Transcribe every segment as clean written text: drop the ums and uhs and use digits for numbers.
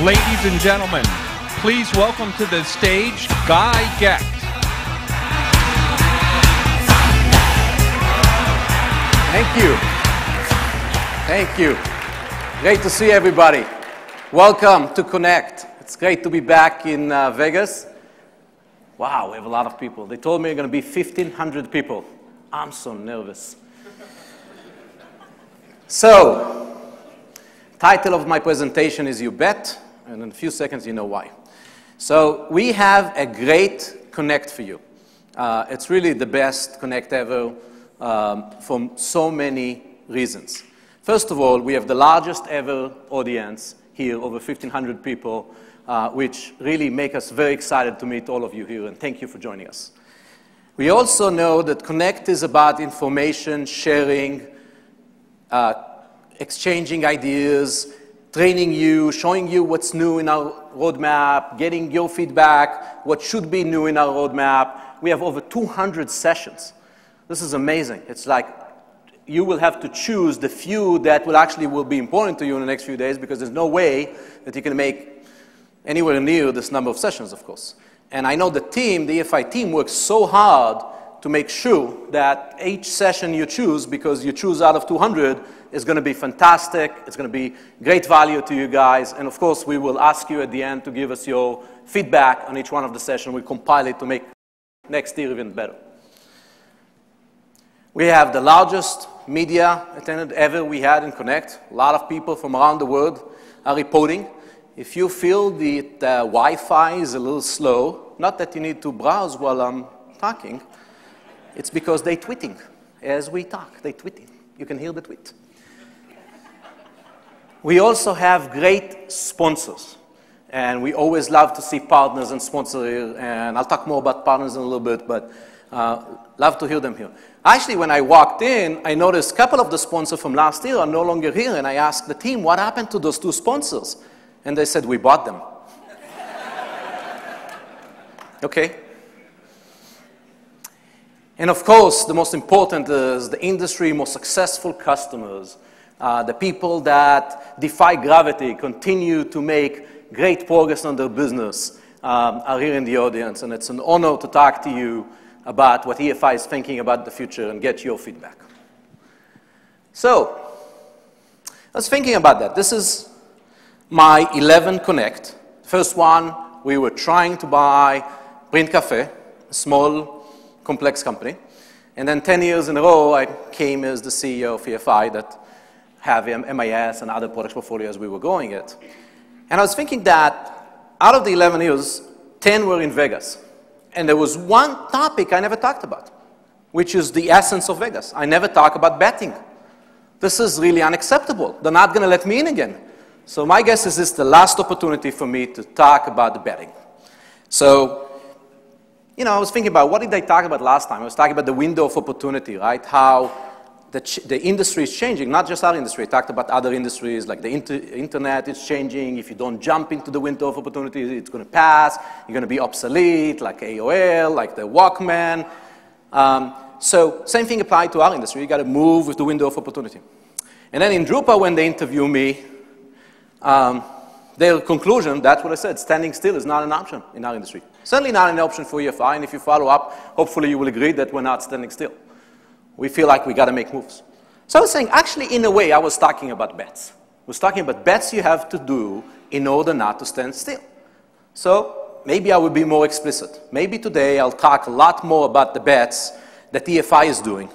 Ladies and gentlemen, please welcome to the stage Guy Gecht. Thank you. Thank you. Great to see everybody. Welcome to Connect. It's great to be back in Vegas. Wow, we have a lot of people. They told me there are going to be 1,500 people. I'm so nervous. So, title of my presentation is You Bet, and in a few seconds you know why. So, we have a great Connect for you. It's really the best Connect ever for so many reasons. First of all, we have the largest ever audience here, over 1,500 people, which really make us very excited to meet all of you here, and thank you for joining us. We also know that Connect is about information sharing, exchanging ideas, training you, showing you what's new in our roadmap, getting your feedback, what should be new in our roadmap. We have over 200 sessions. This is amazing. It's like you will have to choose the few that will be important to you in the next few days, because there's no way that you can make anywhere near this number of sessions, of course. And I know the team, the EFI team, works so hard to make sure that each session you choose, because you choose out of 200, is going to be fantastic. It's going to be great value to you guys. And of course, we will ask you at the end to give us your feedback on each one of the sessions. We compile it to make next year even better. We have the largest media attended ever we had in Connect. A lot of people from around the world are reporting. If you feel the Wi-Fi is a little slow, not that you need to browse while I'm talking, it's because they're tweeting. As we talk, they're tweeting. You can hear the tweet. We also have great sponsors. And we always love to see partners and sponsors here. And I'll talk more about partners in a little bit, but love to hear them here. Actually, when I walked in, I noticed a couple of the sponsors from last year are no longer here. And I asked the team, what happened to those two sponsors? And they said, we bought them. Okay. And of course, the most important is the industry most successful customers, the people that defy gravity, continue to make great progress on their business, are here in the audience. And it's an honor to talk to you about what EFI is thinking about the future and get your feedback. So, I was thinking about that. This is my 11 Connect. First one, we were trying to buy Print Cafe, a small, complex company. And then 10 years in a row, I came as the CEO of EFI that have MIS and other product portfolios we were growing it. And I was thinking that out of the 11 years, 10 were in Vegas. And there was one topic I never talked about, which is the essence of Vegas. I never talk about betting. This is really unacceptable. They're not going to let me in again. So my guess is this is the last opportunity for me to talk about the betting. So, you know, I was thinking about what did I talk about last time? I was talking about the window of opportunity, right? How the industry is changing, not just our industry. I talked about other industries, like the internet is changing. If you don't jump into the window of opportunity, it's going to pass. You're going to be obsolete, like AOL, like the Walkman. So same thing applied to our industry. You got to move with the window of opportunity. And then in Drupal, when they interview me, their conclusion, that's what I said, standing still is not an option in our industry. Certainly not an option for EFI, and if you follow up, hopefully you will agree that we're not standing still. We feel like we got to make moves. So I was saying, actually, in a way, I was talking about bets. I was talking about bets you have to do in order not to stand still. So maybe I will be more explicit. Maybe today I'll talk a lot more about the bets that EFI is doing,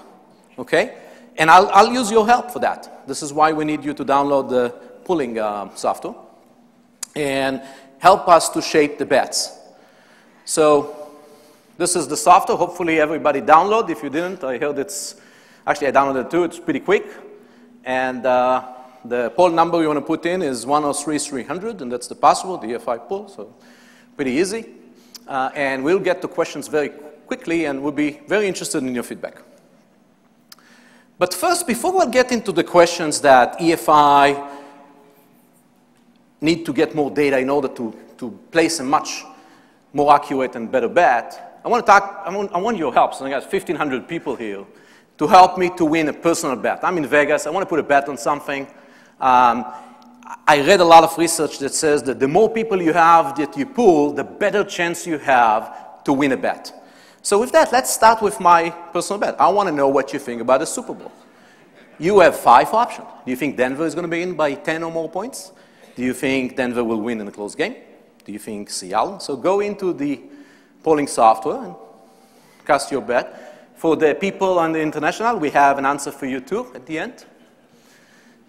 okay? And I'll use your help for that. This is why we need you to download the pooling software and help us to shape the bets. So this is the software. Hopefully everybody download. If you didn't, I heard it's, actually I downloaded it too. It's pretty quick. And the poll number you want to put in is 103300, and that's the password, the EFI poll, so pretty easy. And we'll get to questions very quickly, and we'll be very interested in your feedback. But first, before we get into the questions that EFI need to get more data in order to place a much more accurate and better bet, I want your help. So I got 1,500 people here to help me to win a personal bet. I'm in Vegas. I want to put a bet on something. I read a lot of research that says that the more people you have that you pull, the better chance you have to win a bet. So with that, let's start with my personal bet. I want to know what you think about the Super Bowl. You have 5 options. Do you think Denver is going to be in by 10 or more points? Do you think Denver will win in a close game? Do you think Seattle? So go into the polling software and cast your bet. For the people on the international, we have an answer for you too at the end.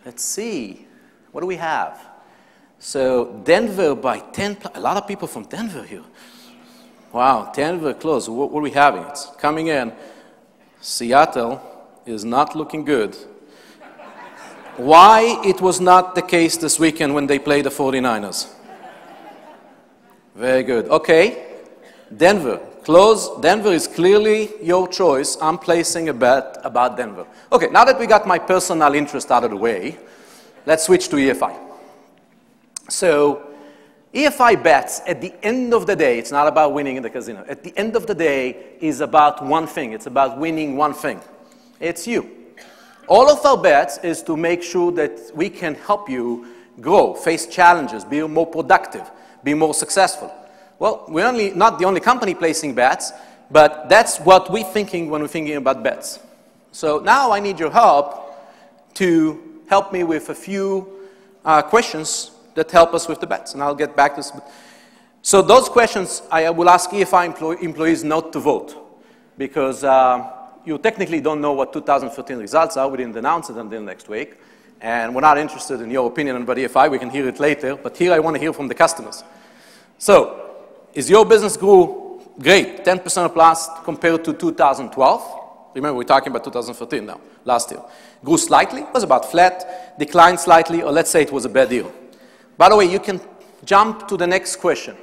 Let's see. What do we have? So Denver by 10, a lot of people from Denver here. Wow, Denver close. What are we having? It's coming in. Seattle is not looking good. Why it was not the case this weekend when they played the 49ers? Very good. Okay, Denver, close. Denver is clearly your choice. I'm placing a bet about Denver. Okay, now that we got my personal interest out of the way, let's switch to EFI. So EFI bets, at the end of the day, it's not about winning in the casino. At the end of the day, is about one thing. It's about winning one thing. It's you. All of our bets is to make sure that we can help you grow, face challenges, be more productive, be more successful. Well, we're not the only company placing bets, but that's what we're thinking when we're thinking about bets. So now I need your help to help me with a few questions that help us with the bets, and I'll get back to this. So those questions, I will ask EFI employees not to vote, because you technically don't know what 2013 results are. We didn't announce it until next week, and we're not interested in your opinion about EFI. We can hear it later, but here I want to hear from the customers. So, is your business grew great, 10% plus compared to 2012? Remember, we're talking about 2013 now, last year. Grew slightly, was about flat, declined slightly, or let's say it was a bad year. By the way, you can jump to the next question.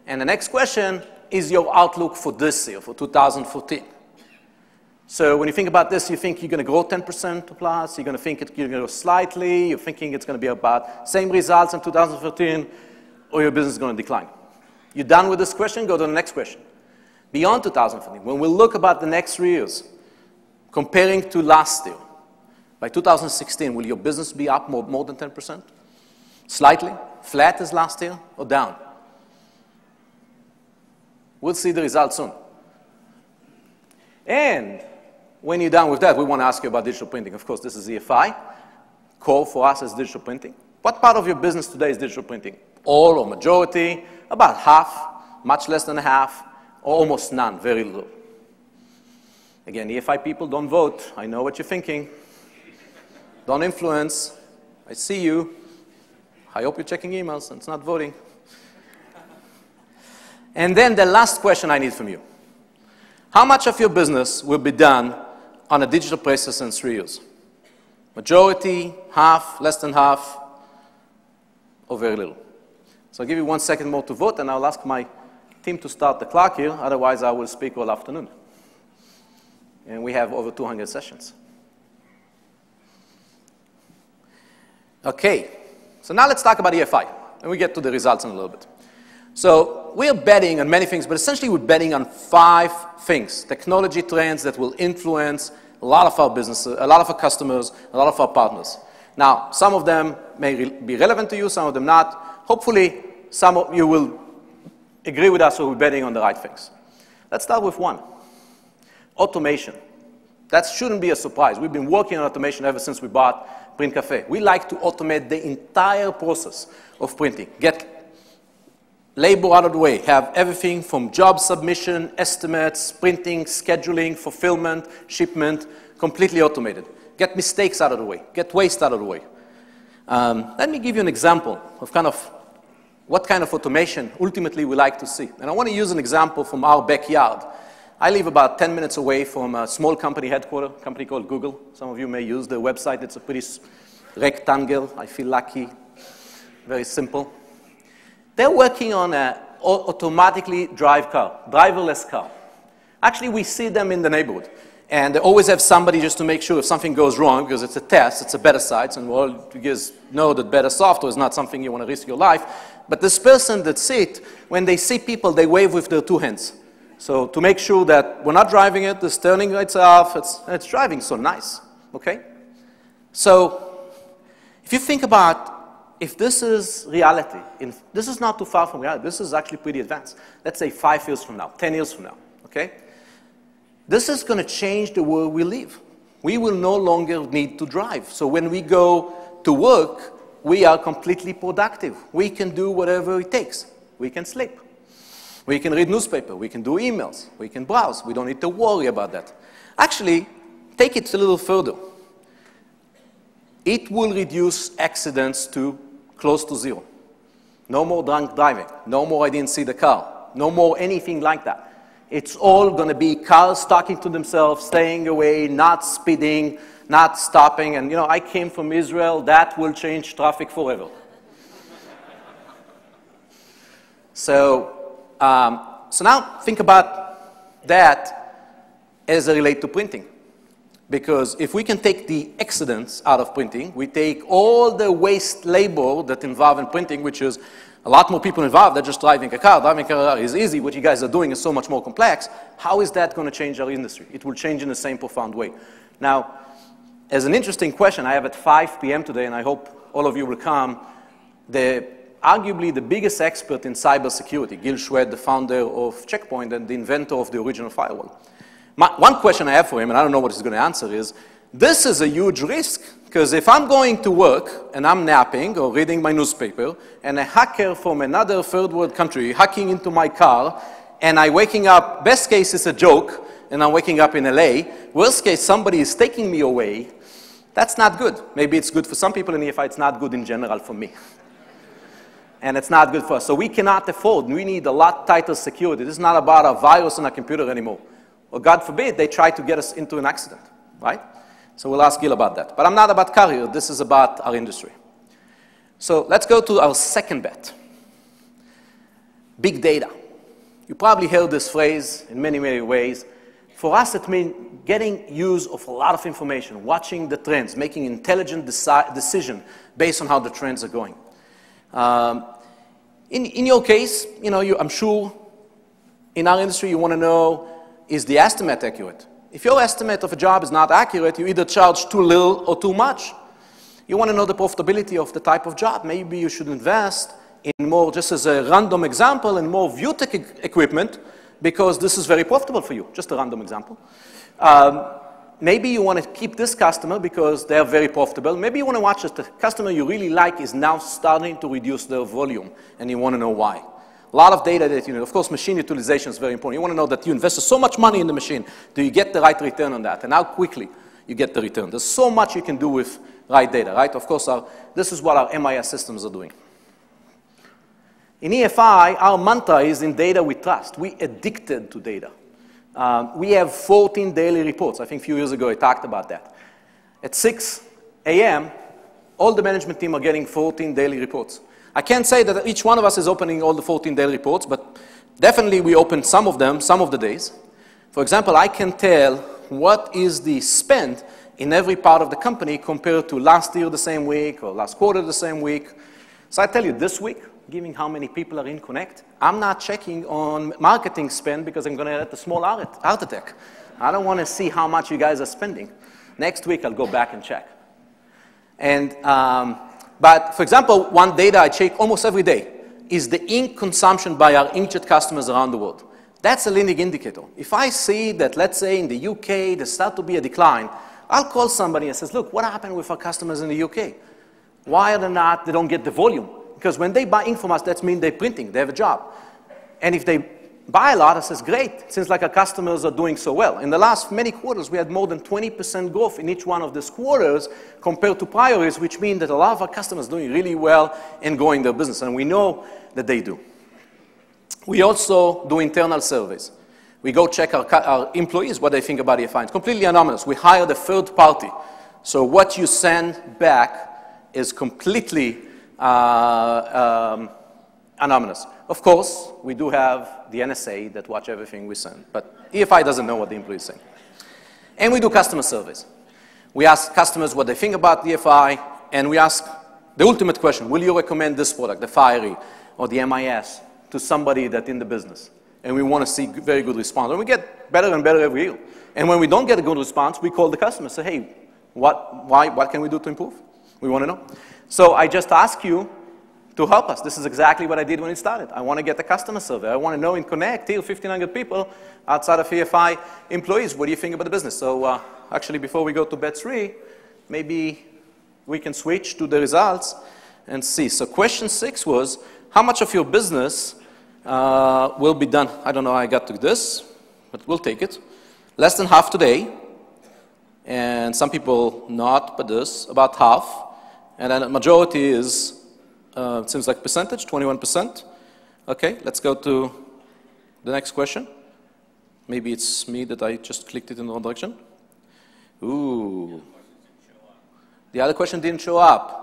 And the next question is your outlook for this year, for 2014. So when you think about this, you think you're going to grow 10% plus, you're going to think you're going to grow slightly, you're thinking it's going to be about same results in 2013, or your business is going to decline. You're done with this question, go to the next question. Beyond 2014, when we look about the next 3 years, comparing to last year, by 2016, will your business be up more than 10%? Slightly? Flat as last year? Or down? We'll see the results soon. And when you're done with that, we want to ask you about digital printing. Of course, this is EFI. Core for us is digital printing. What part of your business today is digital printing? All or majority? About half, much less than half, or almost none, very little. Again, EFI people, don't vote. I know what you're thinking. Don't influence. I see you. I hope you're checking emails and it's not voting. And then the last question I need from you. How much of your business will be done on a digital basis in 3 years? Majority, half, less than half, or very little? So I'll give you 1 second more to vote, and I'll ask my team to start the clock here. Otherwise, I will speak all afternoon. And we have over 200 sessions. Okay, so now let's talk about EFI, and we get to the results in a little bit. So we're betting on many things, but essentially we're betting on 5 things, technology trends that will influence a lot of our businesses, a lot of our customers, a lot of our partners. Now, some of them may be relevant to you, some of them not. Hopefully, some of you will agree with us, so we're betting on the right things. Let's start with 1. Automation. That shouldn't be a surprise. We've been working on automation ever since we bought Print Cafe. We like to automate the entire process of printing. Get labor out of the way. Have everything from job submission, estimates, printing, scheduling, fulfillment, shipment, completely automated. Get mistakes out of the way. Get waste out of the way. Let me give you an example of what kind of automation ultimately we like to see. And I want to use an example from our backyard. I live about 10 minutes away from a small company headquarters, a company called Google. Some of you may use their website. It's a pretty rectangle. I feel lucky. Very simple. They're working on an automatically driverless car. Actually, we see them in the neighborhood. And they always have somebody just to make sure if something goes wrong, because it's a test, it's a beta site, and well, you guys know that beta software is not something you want to risk your life. But this person that's it, when they see people, they wave with their 2 hands. So to make sure that we're not driving it, the steering lights are off, it's driving so nice, okay? So if you think about if this is reality, this is not too far from reality, this is actually pretty advanced. Let's say 5 years from now, 10 years from now, okay? This is going to change the world we live. We will no longer need to drive. So when we go to work, we are completely productive. We can do whatever it takes. We can sleep. We can read newspaper. We can do emails. We can browse. We don't need to worry about that. Actually, take it a little further. It will reduce accidents to close to zero. No more drunk driving. No more I didn't see the car. No more anything like that. It's all going to be cars talking to themselves, staying away, not speeding, not stopping. And, you know, I came from Israel. That will change traffic forever. So now think about that as it relates to printing. Because if we can take the accidents out of printing, we take all the waste labor that involved in printing, which is a lot more people involved than just driving a car. Driving a car is easy. What you guys are doing is so much more complex. How is that going to change our industry? It will change in the same profound way. Now, as an interesting question, I have at 5 p.m. today, and I hope all of you will come, arguably the biggest expert in cybersecurity, Gil Shwed, the founder of Check Point and the inventor of the original firewall. One question I have for him, and I don't know what he's going to answer, is this is a huge risk. Because if I'm going to work and I'm napping or reading my newspaper and a hacker from another third world country hacking into my car and I'm waking up, best case is a joke and I'm waking up in LA, worst case somebody is taking me away, that's not good. Maybe it's good for some people in EFI, it's not good in general for me. And it's not good for us. So we cannot afford, we need a lot tighter security. This is not about a virus on a computer anymore. Or God forbid, they try to get us into an accident, right? So we'll ask Gil about that. But I'm not about career. This is about our industry. So let's go to our second bet. Big data. You probably heard this phrase in many, many ways. For us, it means getting use of a lot of information, watching the trends, making intelligent decision based on how the trends are going. In your case, you know, I'm sure in our industry you want to know, is the estimate accurate? If your estimate of a job is not accurate, you either charge too little or too much. You want to know the profitability of the type of job. Maybe you should invest in more, just as a random example, in more ViewTech equipment because this is very profitable for you. Just a random example. Maybe you want to keep this customer because they're very profitable. Maybe you want to watch that the customer you really like is now starting to reduce their volume, and you want to know why. A lot of data that you know. Of course, machine utilization is very important. You want to know that you invested so much money in the machine. Do you get the right return on that? And how quickly you get the return. There's so much you can do with right data, right? Of course, this is what our MIS systems are doing. In EFI, our mantra is in data we trust. We addicted to data. We have 14 daily reports. I think a few years ago I talked about that. At 6 a.m., all the management team are getting 14 daily reports. I can't say that each one of us is opening all the 14 daily reports, but definitely we open some of them, some of the days. For example, I can tell what is the spend in every part of the company compared to last year the same week or last quarter the same week. So I tell you this week, given how many people are in Connect, I'm not checking on marketing spend because I'm going to get a small heart attack. I don't want to see how much you guys are spending. Next week, I'll go back and check. And, but for example, one data I check almost every day is the ink consumption by our inkjet customers around the world. That's a leading indicator. If I see that, let's say, in the UK, there starts to be a decline, I'll call somebody and say, look, what happened with our customers in the UK? Why are they don't get the volume? Because when they buy ink from us, that means they're printing, they have a job. And if they buy a lot, it says, great, it seems like our customers are doing so well. In the last many quarters, we had more than 20% growth in each one of these quarters compared to prior years, which means that a lot of our customers are doing really well in growing their business, and we know that they do. We also do internal surveys. We go check our employees, what they think about EFI. It's completely anonymous. We hire the third party. So what you send back is completely anonymous. Of course, we do have the NSA that watch everything we send, but EFI doesn't know what the employees say. And we do customer surveys. We ask customers what they think about the EFI, and we ask the ultimate question, will you recommend this product, the Fiery or the MIS, to somebody that's in the business? And we want to see very good response. And we get better and better every year. And when we don't get a good response, we call the customer and say, hey, what can we do to improve? We want to know. So I just ask you to help us. This is exactly what I did when it started. I want to get a customer survey. I want to know in Connect, here, 1,500 people outside of EFI employees. What do you think about the business? So actually, before we go to bet 3, maybe we can switch to the results and see. So question 6 was, how much of your business will be done? I don't know how I got to this, but we'll take it. Less than half today. And some people not, but this, about half. And then a majority is, it seems like percentage, 21%. Okay, let's go to the next question. Maybe it's me that I just clicked it in the wrong direction. Ooh. The other question didn't show up.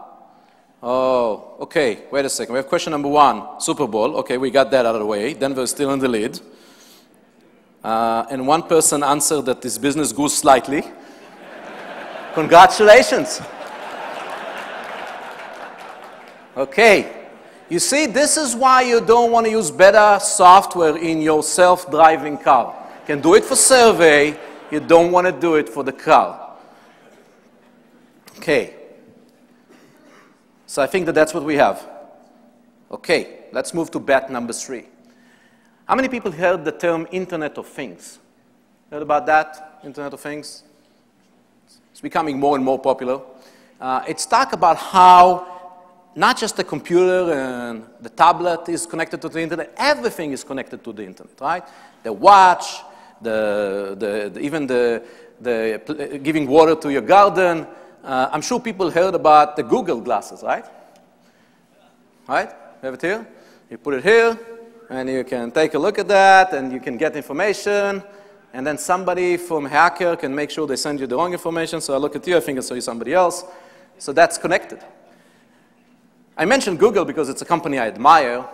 Oh, okay, wait a second. We have question number 1, Super Bowl. Okay, we got that out of the way. Denver is still in the lead. And one person answered that this business grew slightly. Congratulations. Okay. You see, this is why you don't want to use better software in your self-driving car. You can do it for survey. You don't want to do it for the car. Okay. So I think that that's what we have. Okay, let's move to bet number 3. How many people heard the term Internet of Things? Heard about that? Internet of Things? It's becoming more and more popular. It's talk about how not just the computer and the tablet is connected to the internet, everything is connected to the internet, right? The watch, even the giving water to your garden. I'm sure people heard about the Google glasses, right? Right? You have it here? You put it here, and you can take a look at that, and you can get information, and then somebody from hacker can make sure they send you the wrong information, so I look at you, I think I saw you somebody else. So that's connected. I mentioned Google because it's a company I admire.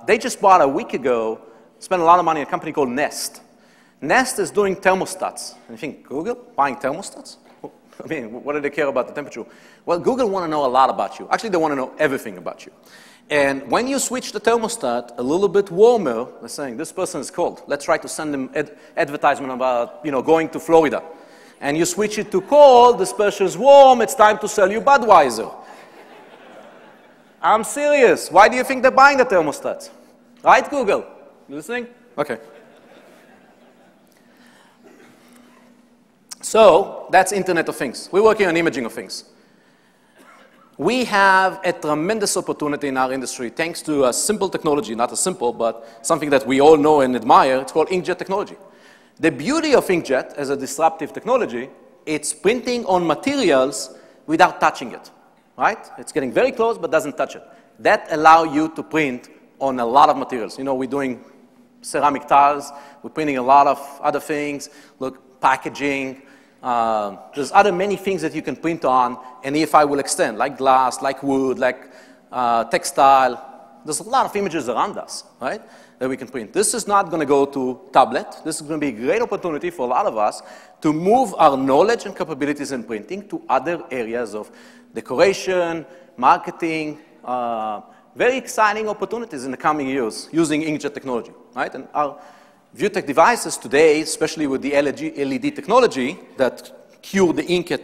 They just bought a week ago, spent a lot of money on a company called Nest. Nest is doing thermostats. And you think, Google buying thermostats? I mean, what do they care about the temperature? Well, Google want to know a lot about you. Actually, they want to know everything about you. And when you switch the thermostat a little bit warmer, they're saying, this person is cold. Let's try to send them advertisement about, going to Florida. And you switch it to cold, this person is warm, it's time to sell you Budweiser. I'm serious. Why do you think they're buying the thermostats? Right, Google? You listening? Okay. So that's Internet of Things. We're working on imaging of things. We have a tremendous opportunity in our industry thanks to a simple technology, not a simple, but something that we all know and admire. It's called inkjet technology. The beauty of inkjet as a disruptive technology, it's printing on materials without touching it, right? It's getting very close but doesn't touch it. That allows you to print on a lot of materials. We're doing ceramic tiles. We're printing a lot of other things. Look, packaging. There's many things that you can print on, and EFI will extend, like glass, like wood, like textile. There's a lot of images around us, right, that we can print. This is not going to go to tablet. This is going to be a great opportunity for a lot of us to move our knowledge and capabilities in printing to other areas of decoration, marketing, very exciting opportunities in the coming years using inkjet technology, right? And our ViewTech devices today, especially with the LED technology that cure the ink at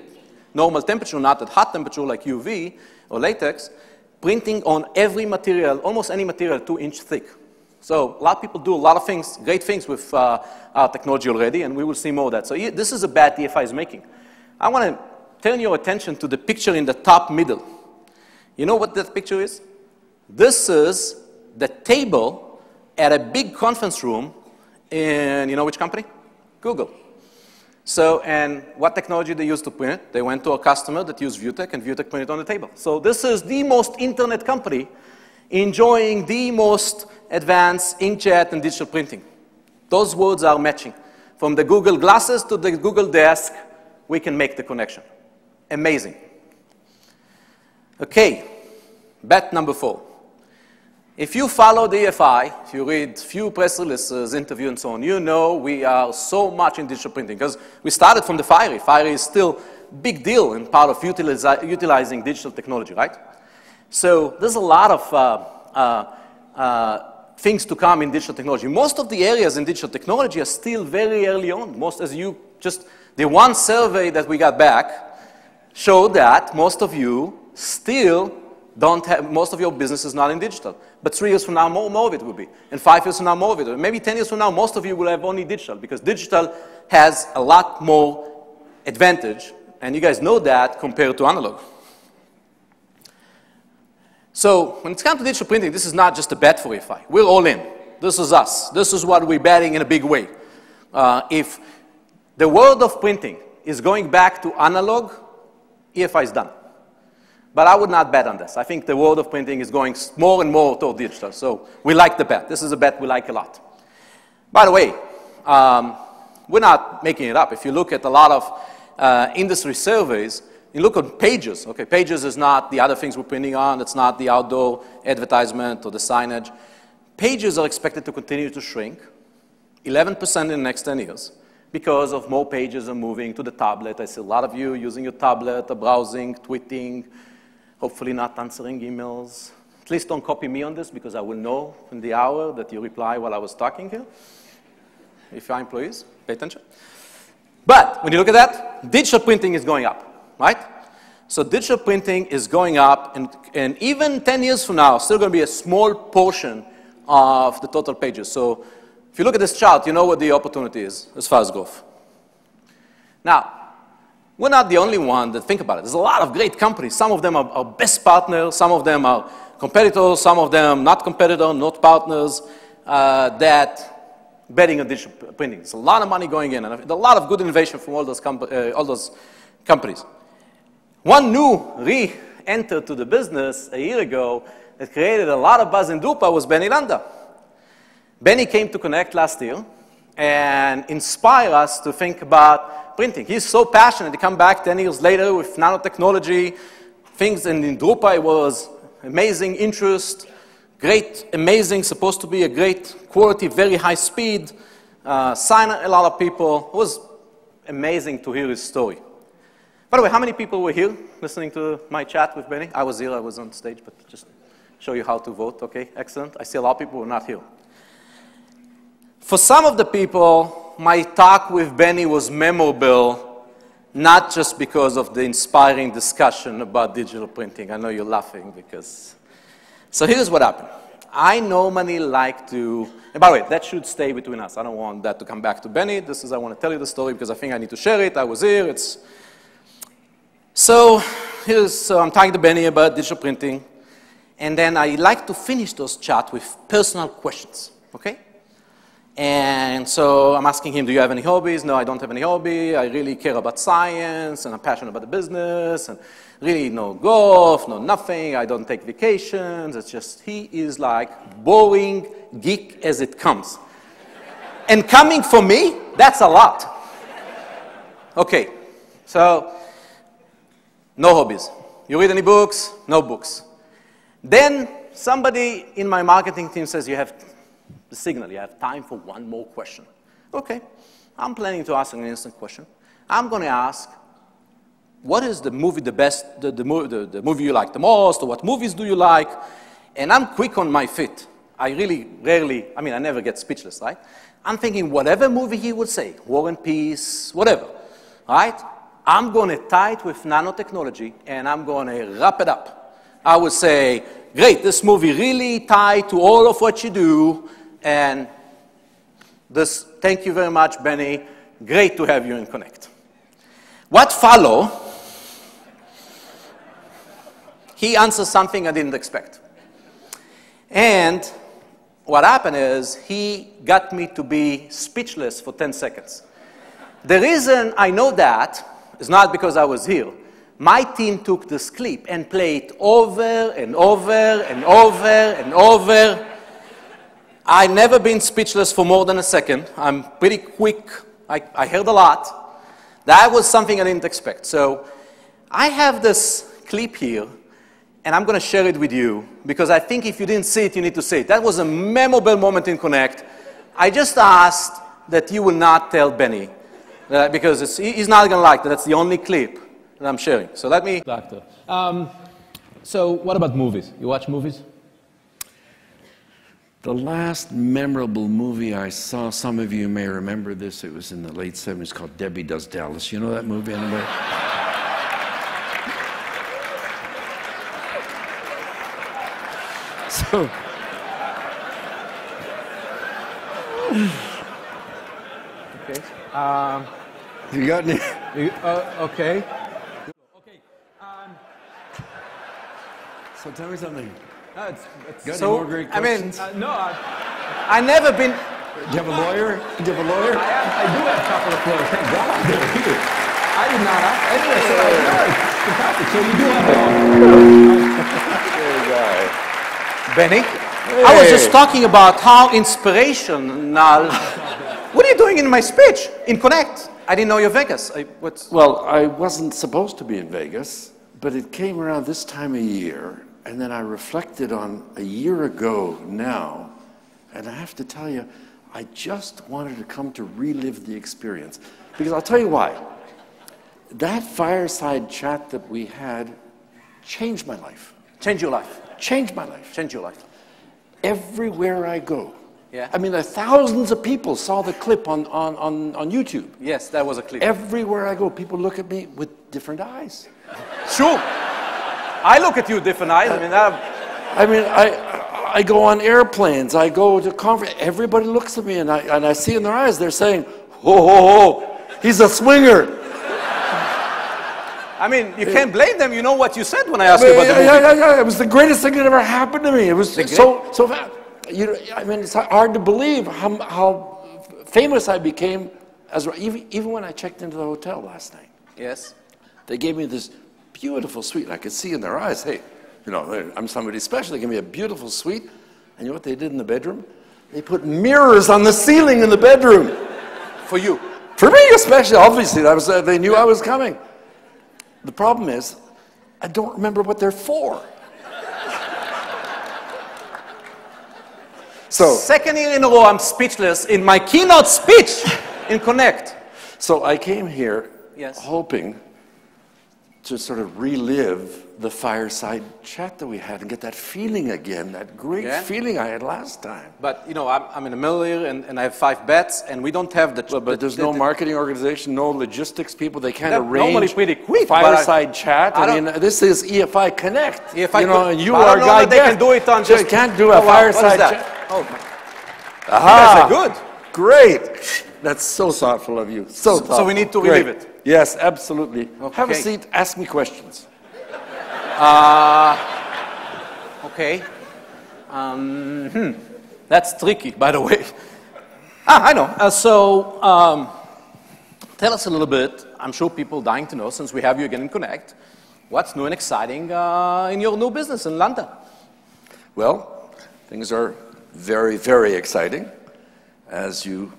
normal temperature, not at hot temperature like UV or latex, printing on every material, almost any material, 2-inch thick. So a lot of people do a lot of things, great things with our technology already, and we will see more of that. So this is a bet EFI is making. I want to turn your attention to the picture in the top middle. You know what that picture is? This is the table at a big conference room in, you know which company? Google. So, and what technology they used to print it? They went to a customer that used ViewTech, and ViewTech printed it on the table. So this is the most internet company enjoying the most advanced inkjet and digital printing. Those words are matching. From the Google glasses to the Google desk, we can make the connection. Amazing. Okay, bet number 4. If you follow the EFI, if you read few press releases, interviews, and so on, you know we are so much in digital printing because we started from the Fiery. Fiery is still a big deal and part of utilizing digital technology, right? So there's a lot of things to come in digital technology. Most of the areas in digital technology are still very early on. The one survey that we got back, show that most of you still don't have, most of your business is not in digital. But 3 years from now, more of it will be. And 5 years from now, more of it will be. Maybe 10 years from now, most of you will have only digital, because digital has a lot more advantage, and you guys know that, compared to analog. So when it comes to digital printing, this is not just a bet for EFI. We're all in. This is us. This is what we're betting in a big way. If the world of printing is going back to analog, EFI is done. But I would not bet on this. I think the world of printing is going more and more toward digital. So we like the bet. This is a bet we like a lot. By the way, we're not making it up. If you look at a lot of industry surveys, you look at Pages. Okay, Pages is not the other things we're printing on. It's not the outdoor advertisement or the signage. Pages are expected to continue to shrink 11% in the next 10 years because of more pages are moving to the tablet. I see a lot of you using your tablet, browsing, tweeting, hopefully not answering emails. Please don't copy me on this, because I will know in the hour that you reply while I was talking here. If you're employees, pay attention. But when you look at that, digital printing is going up, right? So digital printing is going up, and even 10 years from now, still going to be a small portion of the total pages. So if you look at this chart, you know what the opportunity is as far as growth. Now, we're not the only one that think about it. There's a lot of great companies. Some of them are best partners. Some of them are competitors. Some of them not competitors, not partners, that betting on digital printing. There's a lot of money going in, and a lot of good innovation from all those companies. One new re-entered to the business a year ago that created a lot of buzz in Drupa was Benny Landa. Benny came to Connect last year and inspired us to think about printing. He's so passionate. He came back 10 years later with nanotechnology, things, and in Drupa it was amazing interest, great, amazing, supposed to be a great quality, very high speed, signed a lot of people. It was amazing to hear his story. By the way, how many people were here listening to my chat with Benny? I was here, I was on stage, but just show you how to vote, okay? Excellent. I see a lot of people who are not here. For some of the people, my talk with Benny was memorable, not just because of the inspiring discussion about digital printing. I know you're laughing because... So here's what happened. I normally like to... And by the way, that should stay between us. I don't want that to come back to Benny. This is, I want to tell you the story because I think I need to share it. I was here. It's... So I'm talking to Benny about digital printing. And then I like to finish those chats with personal questions, okay? And so I'm asking him, do you have any hobbies? No, I don't have any hobby. I really care about science, and I'm passionate about the business, and really no golf, no nothing. I don't take vacations. It's just, he is like boring geek as it comes. And coming from me, that's a lot. Okay, so no hobbies. You read any books? No books. Then somebody in my marketing team says, you have the signal, you have time for one more question. Okay, I'm planning to ask an instant question. I'm going to ask, what is the movie the best, the movie you like the most, or what movies do you like? And I'm quick on my feet. I really rarely, I mean, I never get speechless, right? I'm thinking whatever movie he would say, War and Peace, whatever, right? I'm going to tie it with nanotechnology, and I'm going to wrap it up. I would say, great, this movie really tied to all of what you do, and this, thank you very much, Benny. Great to have you in Connect. What followed, he answered something I didn't expect. And what happened is he got me to be speechless for 10 seconds. The reason I know that is not because I was here. My team took this clip and played it over and over and over and over. I've never been speechless for more than a second. I'm pretty quick. I heard a lot. That was something I didn't expect. So I have this clip here, and I'm going to share it with you, because I think if you didn't see it, you need to see it. That was a memorable moment in Connect. I just asked that you will not tell Benny, because he's not going to like that. That's the only clip that I'm sharing. So let me... Doctor. So what about movies? You watch movies? The last memorable movie I saw, some of you may remember this, it was in the late 70s, called Debbie Does Dallas. You know that movie, anybody? Okay. You got any? Okay. So tell me something. It's Got So, any more great I mean, questions? no, I never been. Do you have a lawyer? Do you have a lawyer? I do have a couple of clothes. Thank God. They're here. I did not ask. Anyway, so it's fantastic. So you do have Benny, I was just talking about how inspirational. What are you doing in my speech? In Connect. I didn't know you're Vegas. Well, I wasn't supposed to be in Vegas, but it came around this time of year, and then I reflected on a year ago now, and I have to tell you, I just wanted to come to relive the experience. Because I'll tell you why. That fireside chat that we had changed my life. Change your life. Changed my life. Change your life. Everywhere I go. Yeah. I mean, thousands of people saw the clip on YouTube. Yes, that was a clip. Everywhere I go, people look at me with different eyes. Sure. I look at you with different eyes. I mean, I go on airplanes, I go to conference, everybody looks at me and I see in their eyes, they're saying, ho, ho, ho, he's a swinger. I mean, you can't blame them. You know what you said when I asked you about the movie. Yeah. It was the greatest thing that ever happened to me. It was so fast. You know, I mean, it's hard to believe how famous I became, even when I checked into the hotel last night. Yes. They gave me this beautiful suite. I could see in their eyes, hey, you know, I'm somebody special. They gave me a beautiful suite. And you know what they did in the bedroom? They put mirrors on the ceiling in the bedroom. For you. For me especially, obviously. They knew I was coming. The problem is, I don't remember what they're for. So, second year in a row, I'm speechless in my keynote speech in Connect. So I came here Yes. hoping to sort of relive the fireside chat that we had and get that feeling again, that great feeling I had last time. But, you know, I'm in the middle here, and I have 5 bets, and we don't have the... But there's no marketing organization, no logistics people. They can't They're normally arrange pretty quick, fireside chat. I I mean, this is EFI Connect. EFI you know, and you but I are don't know Guy that they can Gecht. do it on So just... you can't do a Oh, wow. fireside What is that? chat. Oh, Aha! you guys are good. Great. That's so thoughtful of you. So thoughtful. So we need to Great. relive it. Yes, absolutely. Okay. Have a seat. Ask me questions. Okay. That's tricky, by the way. I know. Tell us a little bit. I'm sure people are dying to know, since we have you again in Connect, what's new and exciting in your new business in Landa? Well, things are very, very exciting. As you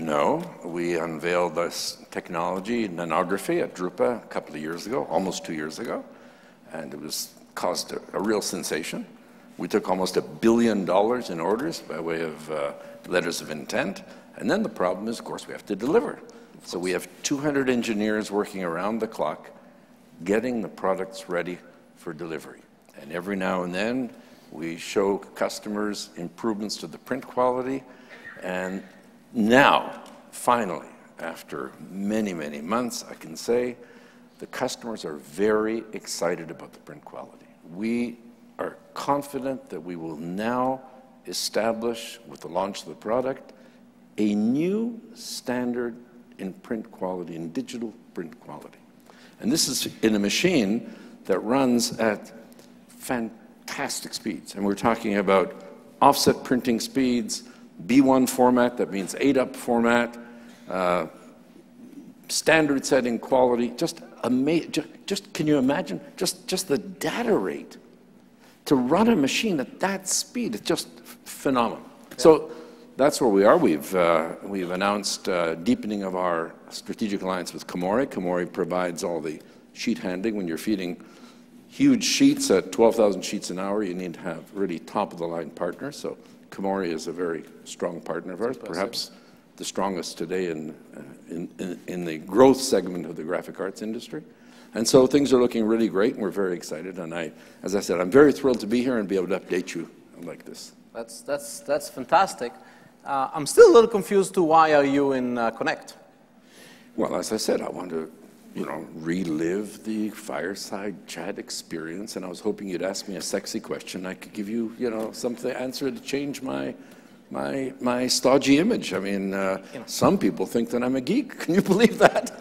know, we unveiled this technology, nanography, at Drupa a couple of years ago, almost 2 years ago, and it caused a real sensation. We took almost $1 billion in orders by way of letters of intent, and then the problem is, of course, we have to deliver. So we have 200 engineers working around the clock, getting the products ready for delivery. And every now and then, we show customers improvements to the print quality, and now, finally, after many, many months, I can say the customers are very excited about the print quality. We are confident that we will now establish, with the launch of the product, a new standard in print quality, in digital print quality. And this is in a machine that runs at fantastic speeds. And we're talking about offset printing speeds, B1 format, that means 8-up format, standard setting quality, just amazing. Just can you imagine? Just the data rate to run a machine at that speed, it's just phenomenal. Yeah. So that's where we are. We've announced deepening of our strategic alliance with Komori. Komori provides all the sheet handling. When you're feeding huge sheets at 12,000 sheets an hour, you need to have really top-of-the-line partners. So Komori is a very strong partner of ours, perhaps the strongest today in the growth segment of the graphic arts industry. And so things are looking really great, and we're very excited. And as I said, I'm very thrilled to be here and be able to update you like this. That's fantastic. I'm still a little confused to why are you in Connect? Well, as I said, I want to relive the fireside chat experience, and I was hoping you'd ask me a sexy question. I could give you, something answer to change my stodgy image. I mean, some people think that I'm a geek. Can you believe that?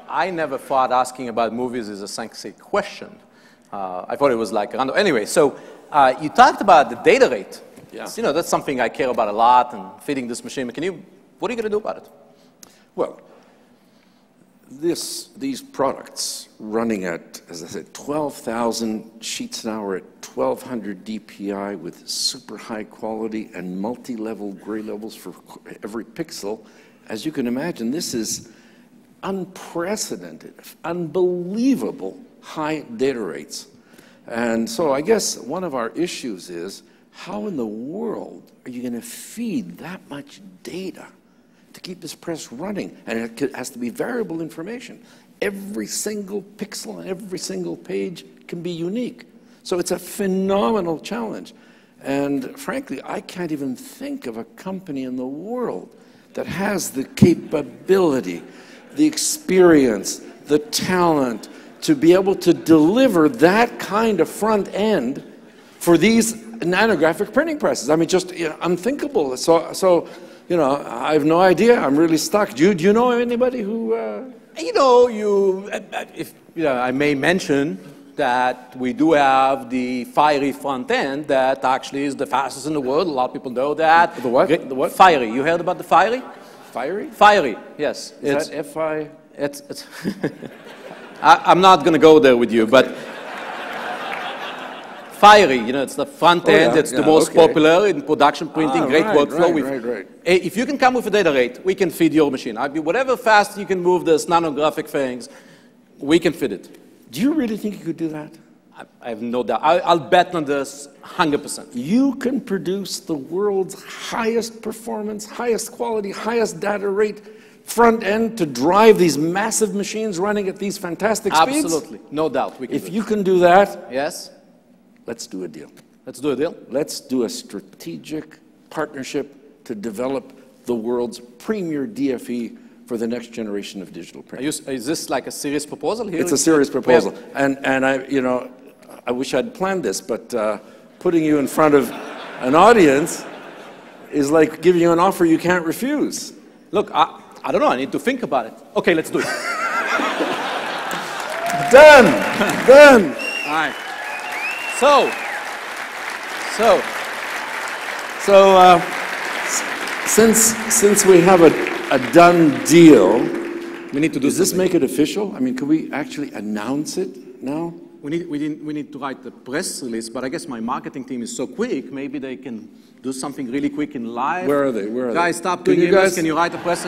I never thought asking about movies is a sexy question. I thought it was like random. Anyway, so you talked about the data rate. Yeah. So, that's something I care about a lot, and feeding this machine. What are you going to do about it? Well, these products running at, as I said, 12,000 sheets an hour at 1,200 DPI with super high quality and multi-level gray levels for every pixel, as you can imagine, this is unprecedented, unbelievable high data rates. And so I guess one of our issues is, how in the world are you going to feed that much data to keep this press running? And it has to be variable information. Every single pixel and every single page can be unique. So it's a phenomenal challenge. And frankly, I can't even think of a company in the world that has the capability, the experience, the talent to be able to deliver that kind of front end for these nanographic printing presses. I mean, just unthinkable. So I have no idea. I'm really stuck. Do you know anybody who? I may mention that we do have the Fiery front end that actually is the fastest in the world. A lot of people know that. The what? The what? Fiery. You heard about the Fiery? Fiery? Fiery. Yes. Is that FI? It's I'm not going to go there with you, but. Fiery, it's the front end, it's the most popular in production printing, great workflow. Right. If you can come with a data rate, we can feed your machine. Whatever fast you can move this nanographic things, we can fit it. Do you really think you could do that? I have no doubt. I'll bet on this 100%. You can produce the world's highest performance, highest quality, highest data rate front end to drive these massive machines running at these fantastic speeds? Absolutely, no doubt. We can if you can do that, yes. Let's do a deal. Let's do a deal? Let's do a strategic partnership to develop the world's premier DFE for the next generation of digital printing. Is this like a serious proposal here? It's a serious proposal. And I wish I'd planned this, but putting you in front of an audience is like giving you an offer you can't refuse. Look, I don't know. I need to think about it. Okay, let's do it. Done. Done. All right. Since we have a done deal, we need to do. Does this make it official? I mean, can we actually announce it now? We need to write the press release, but I guess my marketing team is so quick. Maybe they can do something really quick in live. Where are they? Where are guys, they? stop doing this. Can you write a press?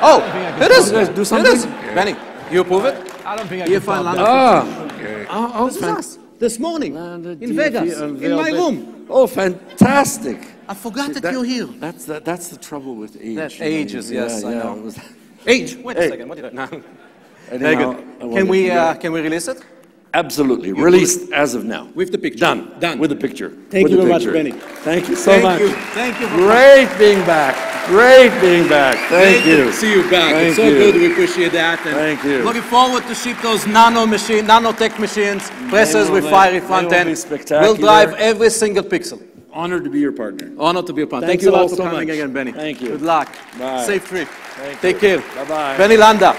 Oh, it is. Do something. It is. Benny, you approve it? I don't think I can EFI Landa. Okay. This is us. This morning Landa in DFE Vegas, in my room. Oh, fantastic! I forgot that you're here. That's the trouble with age. That ages, yes, I know. Was, Age. Wait a second. What did I? No. Very good. Can we release it? Absolutely. Released as of now. With the picture. Done. Done. With the picture. Thank you very much, Benny. Thank you so much. Thank you. Great being back. Great being back. Thank you. Good to see you back. Thank it's so you. good. We appreciate that. And thank you. Looking forward to ship those nanotech machines, presses with Fiery front end. We'll drive every single pixel. Honored to be your partner. Honored to be your partner. Thanks Thanks a all lot for so coming much. again, Benny. Thank you. Good luck. Bye. Safe trip. Take care. Bye-bye. Benny Landa.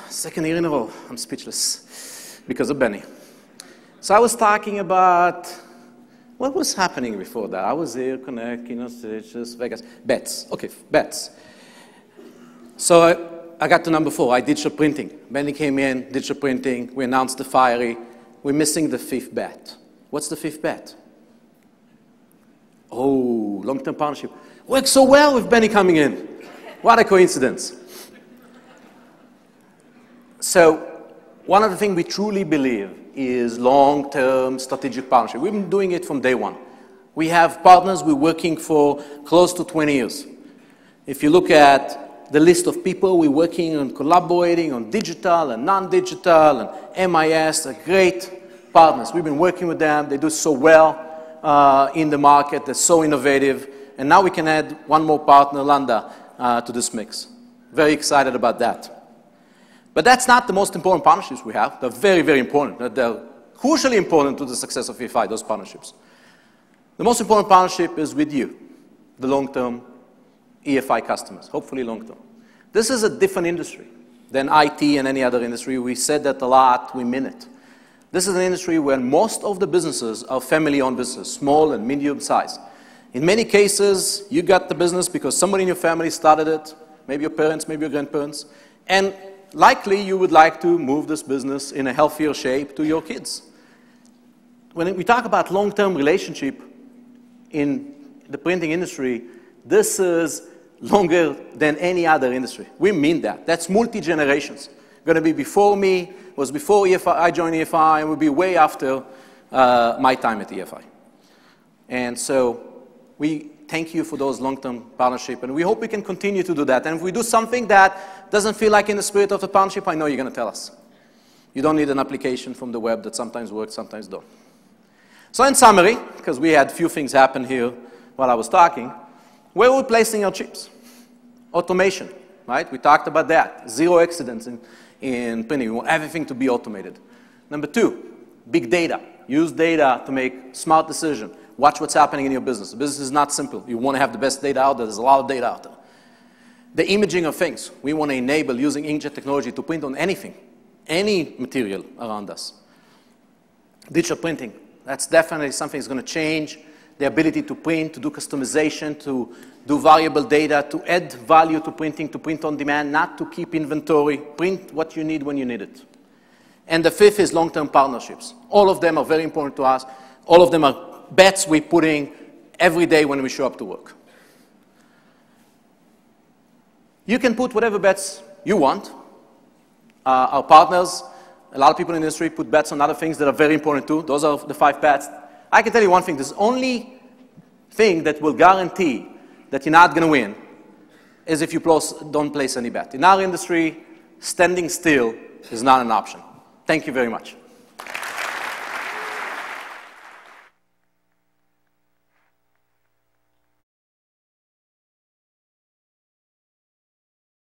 Second year in a row, I'm speechless because of Benny. So I was talking about what was happening before that. I was here, Connect, Stitches, Vegas. Bets. Okay, bets. So I got to number 4, digital printing. Benny came in, digital printing. We announced the Fiery. We're missing the 5th bet. What's the 5th bet? Oh, long-term partnership. Works so well with Benny coming in. What a coincidence. So one of the things we truly believe is long-term strategic partnership. We've been doing it from day one. We have partners we're working for close to 20 years. If you look at the list of people we're working on, collaborating on digital and non-digital and MIS, a great partners. We've been working with them. They do so well in the market. They're so innovative. And now we can add one more partner, Landa, to this mix. Very excited about that. But that's not the most important partnerships we have. They're very, very important. They're crucially important to the success of EFI, those partnerships. The most important partnership is with you, the long-term EFI customers, hopefully long-term. This is a different industry than IT and any other industry. We said that a lot, we mean it. This is an industry where most of the businesses are family-owned businesses, small and medium-sized. In many cases, you got the business because somebody in your family started it, maybe your parents, maybe your grandparents, and likely you would like to move this business in a healthier shape to your kids. When we talk about long-term relationship in the printing industry, this is longer than any other industry. We mean that. That's multi-generations. Going to be before me, was before EFI, I joined EFI, and will be way after my time at EFI. And so we thank you for those long-term partnerships, and we hope we can continue to do that. And if we do something that doesn't feel like in the spirit of the partnership, I know you're going to tell us. You don't need an application from the web that sometimes works, sometimes don't. So in summary, because we had a few things happen here while I was talking, where are we placing our chips? Automation, right? We talked about that. Zero accidents in printing. We want everything to be automated. Number two, big data. Use data to make smart decisions. Watch what's happening in your business. The business is not simple. You want to have the best data out there. There's a lot of data out there. The imaging of things. We want to enable using inkjet technology to print on anything, any material around us. Digital printing. That's definitely something that's going to change the ability to print, to do customization, to do variable data, to add value to printing, to print on demand, not to keep inventory. Print what you need when you need it. And the fifth is long-term partnerships. All of them are very important to us. All of them are bets we're putting every day when we show up to work. You can put whatever bets you want. Our partners, a lot of people in the industry put bets on other things that are very important too. Those are the 5 bets. I can tell you one thing. There's only thing that will guarantee that you're not going to win is if you don't place any bet. In our industry, standing still is not an option. Thank you very much.